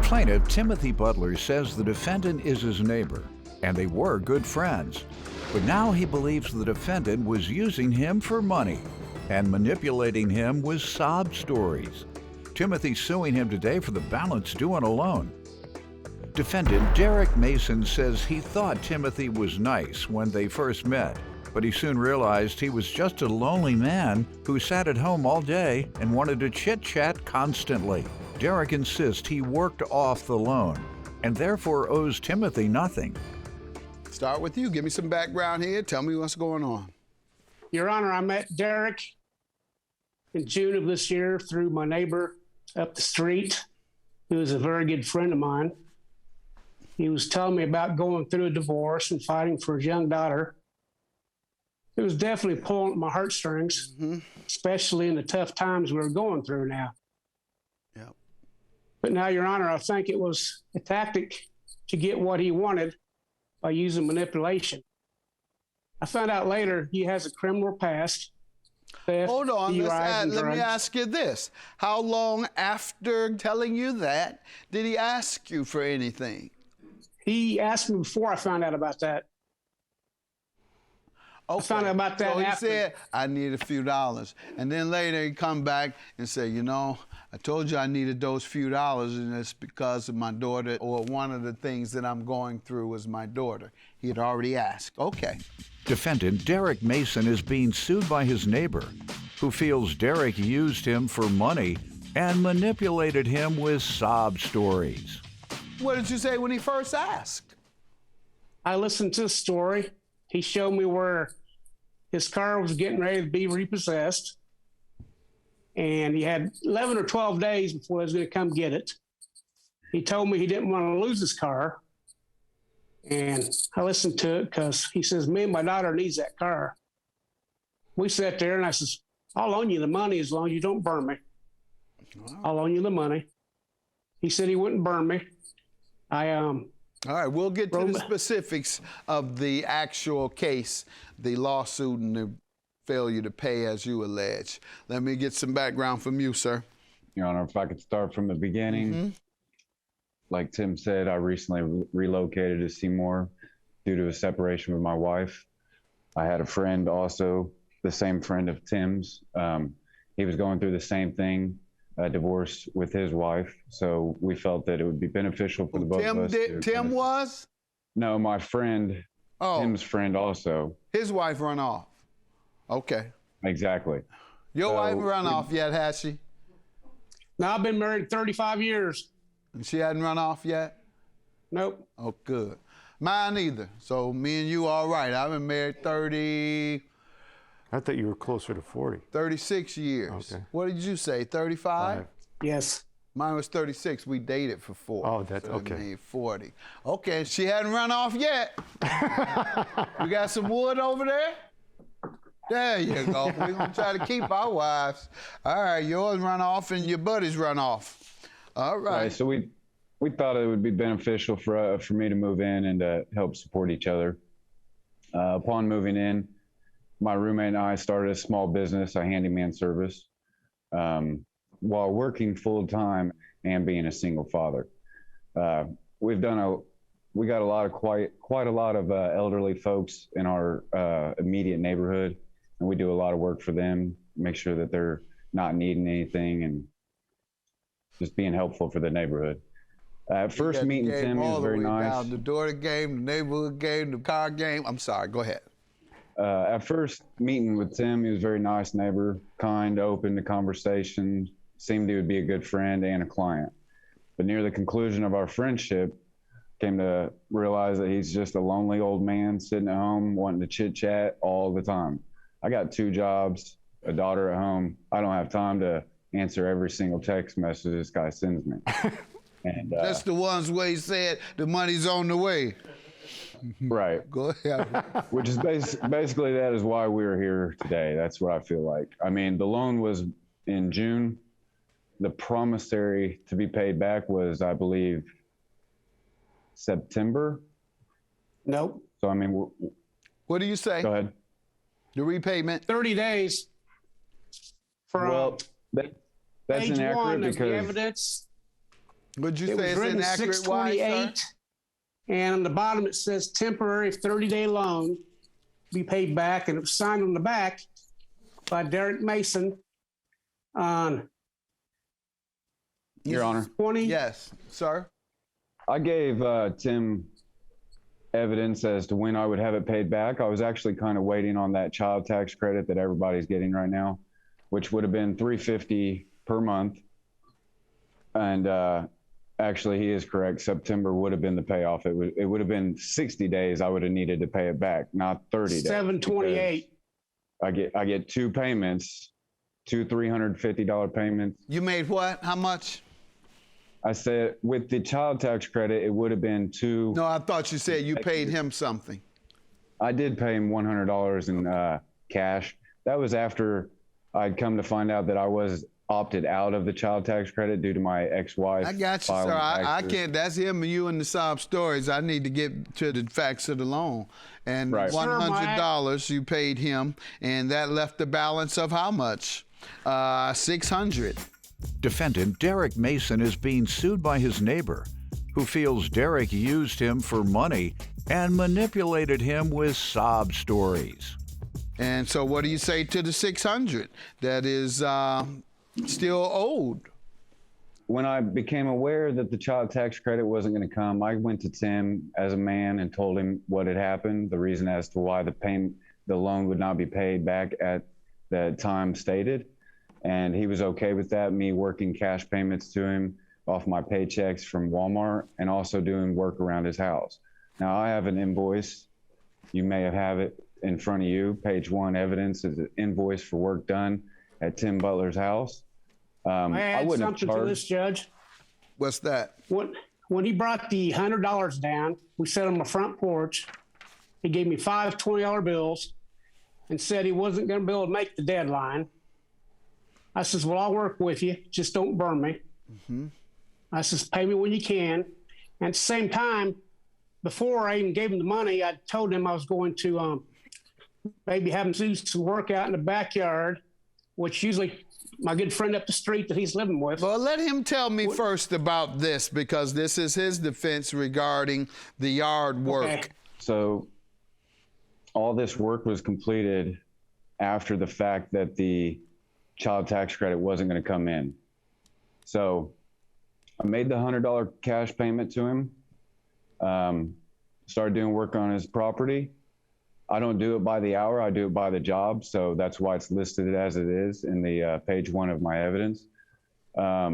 Plaintiff Timothy Butler says the defendant is his neighbor, and they were good friends. But now he believes the defendant was using him for money and manipulating him with sob stories. Timothy's suing him today for the balance due on a loan. Defendant Derek Mason says he thought Timothy was nice when they first met, but he soon realized he was just a lonely man who sat at home all day and wanted to chit-chat constantly. Derek insists he worked off the loan and therefore owes Timothy nothing. Start with you. Give me some background here. Tell me what's going on. Your Honor, I met Derek in June of this year through my neighbor up the street, who is a very good friend of mine. He was telling me about going through a divorce and fighting for his young daughter. It was definitely pulling at my heartstrings, especially in the tough times we were going through now. Yep. But now, Your Honor, I think it was a tactic to get what he wanted by using manipulation. I found out later he has a criminal past. Theft, Hold on, DUIs, let me ask you this. How long after telling you that did he ask you for anything? He asked me before I found out about that. Okay. I found out about that so he after. said, I need a few dollars. And then later he come back and say, you know, I told you I needed those few dollars, and it's because of my daughter, or one of the things that I'm going through was my daughter. He had already asked. Okay. Defendant Derek Mason is being sued by his neighbor, who feels Derek used him for money and manipulated him with sob stories. What did you say when he first asked? I listened to the story. He showed me where his car was getting ready to be repossessed, and he had 11 or 12 days before he was going to come get it. He told me he didn't want to lose his car, and I listened to it because he says, me and my daughter needs that car. We sat there, and I says, I'll loan you the money as long as you don't burn me. Wow. I'll loan you the money. He said he wouldn't burn me. All right, we'll get to the specifics of the actual case, the lawsuit and the failure to pay, as you allege. Let me get some background from you, sir. Your Honor, if I could start from the beginning. Like Tim said, I recently relocated to Seymour due to a separation with my wife. I had a friend also, the same friend of Tim's. He was going through the same thing. A divorce with his wife, so we felt that it would be beneficial for the both of us. Tim was? No, my friend, Tim's friend also. His wife run off. Okay. Exactly. Your wife run off yet, has she? No, I've been married 35 years. And she hadn't run off yet? Nope. Oh, good. Mine either. So me and you all right. I've been married 30... I thought you were closer to 40. 36 years. Okay. What did you say, 35? Yes. Mine was 36. We dated for 4. Oh, that's so okay. Made 40. Okay, she hadn't run off yet. We got some wood over there? There you go. We're going to try to keep our wives. All right, yours run off and your buddies run off. All right. So we thought it would be beneficial for me to move in and to help support each other. Upon moving in, my roommate and I started a small business, a handyman service, while working full time and being a single father. We got a lot of quite a lot of elderly folks in our immediate neighborhood, and we do a lot of work for them, make sure that they're not needing anything and just being helpful for the neighborhood. At first meeting Tim, he was very nice. Down the daughter game, the neighborhood game, the car game. I'm sorry, go ahead. At first meeting with Tim, he was a very nice neighbor, kind, open to conversation, seemed he would be a good friend and a client. But near the conclusion of our friendship, came to realize that he's just a lonely old man sitting at home wanting to chit chat all the time. I got 2 jobs, a daughter at home. I don't have time to answer every single text message this guy sends me. And that's the ones where he said the money's on the way. Right. Go ahead. Which is basically that is why we're here today. That's what I feel like. I mean, the loan was in June. The promissory to be paid back was, I believe, September. Nope. So, I mean, what do you say? Go ahead. The repayment? 30 days. From well, that's page inaccurate 1 of because the evidence. Would you It say was it's written inaccurate? Why, sir? 6/28, and on the bottom it says temporary 30-day loan be paid back, and it was signed on the back by Derek Mason on Your Honor, 20. Yes, sir. I gave Tim evidence as to when I would have it paid back. I was actually kind of waiting on that child tax credit that everybody's getting right now, which would have been $350 per month. And actually, he is correct. September would have been the payoff. It would have been 60 days I would have needed to pay it back, not 30 days. 7/28. I get two payments, two $350 payments. You made what? How much? I said with the child tax credit, it would have been two. No, I thought you said you paid him something. I did pay him $100 in cash. That was after I'd come to find out that I was opted out of the child tax credit due to my ex-wife. I got you, sir. I can't. That's him and you and the sob stories. I need to get to the facts of the loan. And Right. $100 you paid him, and that left the balance of how much? $600. Defendant Derek Mason is being sued by his neighbor, who feels Derek used him for money and manipulated him with sob stories. And so, what do you say to the $600 that is still owed? When I became aware that the child tax credit wasn't going to come, I went to Tim as a man and told him what had happened, the reason as to why the loan would not be paid back at the time stated. And he was okay with that, me working cash payments to him off my paychecks from Walmart and also doing work around his house. Now, I have an invoice. You may have it in front of you. Page 1 evidence is an invoice for work done at Tim Butler's house. I add wouldn't have something to this, charged. Judge. What's that? When he brought the $100 down, we sat on the front porch. He gave me 5 $20 bills and said he wasn't going to be able to make the deadline. I says, well, I'll work with you. Just don't burn me. Mm-hmm. I says, pay me when you can. And at the same time, before I even gave him the money, I told him I was going to maybe have him do some work out in the backyard, which usually my good friend up the street that he's living with. Well, let him tell me first about this, because this is his defense regarding the yard work. Okay. So all this work was completed after the fact that the child tax credit wasn't going to come in. So I made the $100 cash payment to him, started doing work on his property. I don't do it by the hour, I do it by the job. So that's why it's listed as it is in the page 1 of my evidence. I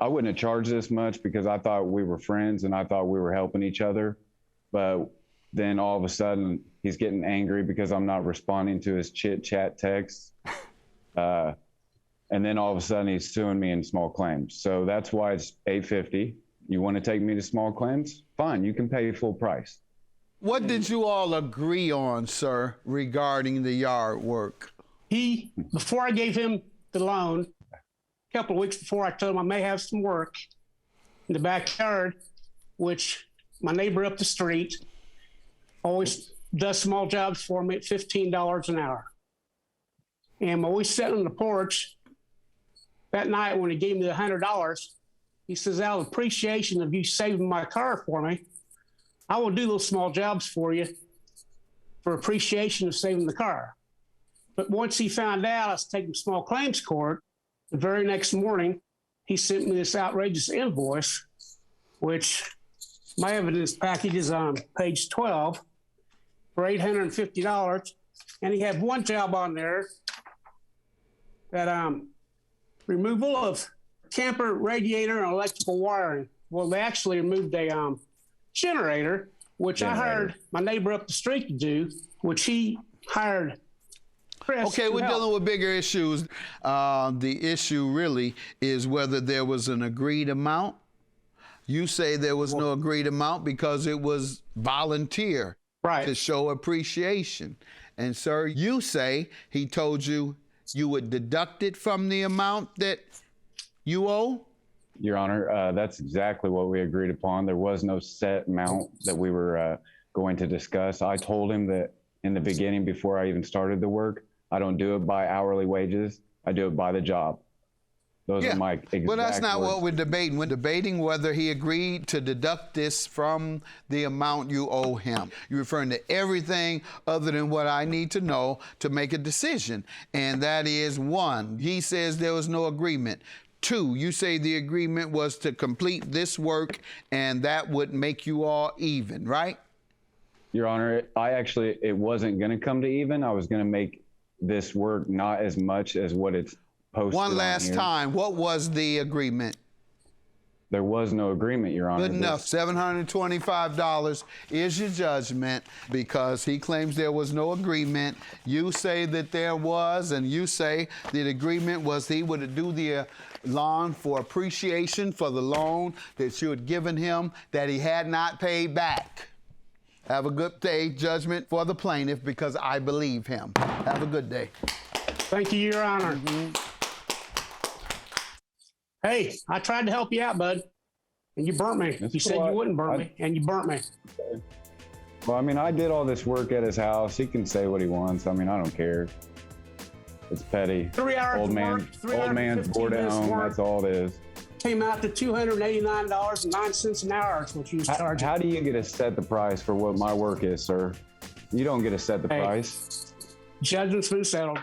wouldn't have charged this much because I thought we were friends and I thought we were helping each other. But then all of a sudden he's getting angry because I'm not responding to his chit chat texts. And then all of a sudden he's suing me in small claims. So that's why it's $850. You want to take me to small claims? Fine, you can pay full price. What did you all agree on, sir, regarding the yard work? Before I gave him the loan, a couple of weeks before, I told him I may have some work in the backyard, which my neighbor up the street always does small jobs for me at $15 an hour. And I'm always sitting on the porch. That night when he gave me the $100, he says, out of appreciation of you saving my car for me, I will do those small jobs for you for appreciation of saving the car. But once he found out I was taking small claims court, the very next morning, he sent me this outrageous invoice, which my evidence package is on page 12 for $850. And he had one job on there that removal of camper radiator and electrical wiring. Well, they actually removed a generator, which I hired my neighbor up the street to do, which he hired Chris. Okay, we're dealing with bigger issues. The issue really is whether there was an agreed amount. You say there was no agreed amount because it was volunteer, right, to show appreciation. And sir, you say he told you you would deduct it from the amount that you owe? Your Honor, that's exactly what we agreed upon. There was no set amount that we were going to discuss. I told him that in the beginning, before I even started the work, I don't do it by hourly wages. I do it by the job. Those are my exact But that's not words. what we're debating. We're debating whether he agreed to deduct this from the amount you owe him. You're referring to everything other than what I need to know to make a decision. And that is, 1, he says there was no agreement. 2, you say the agreement was to complete this work and that would make you all even, right? Your Honor, it wasn't going to come to even. I was going to make this work not as much as what it's posted One on last here. time, what was the agreement? There was no agreement, Your Honor. Good enough. $725 is your judgment because he claims there was no agreement. You say that there was, and you say the agreement was he would do the loan for appreciation for the loan that you had given him that he had not paid back. Have a good day. Judgment for the plaintiff because I believe him. Have a good day. Thank you, Your Honor. Hey, I tried to help you out, bud, and you burnt me. That's You said cool. you wouldn't burn me, and you burnt me. Well, I mean, I did all this work at his house. He can say what he wants. I mean, I don't care. It's petty. 3 hours Old of man, work, old man's 315 bored at minutes home. work. That's all it is. Came out to $289.09 an hour is what you was charging. How do you get to set the price for what my work is, sir? You don't get to set the Hey. price. Judgment's been settled.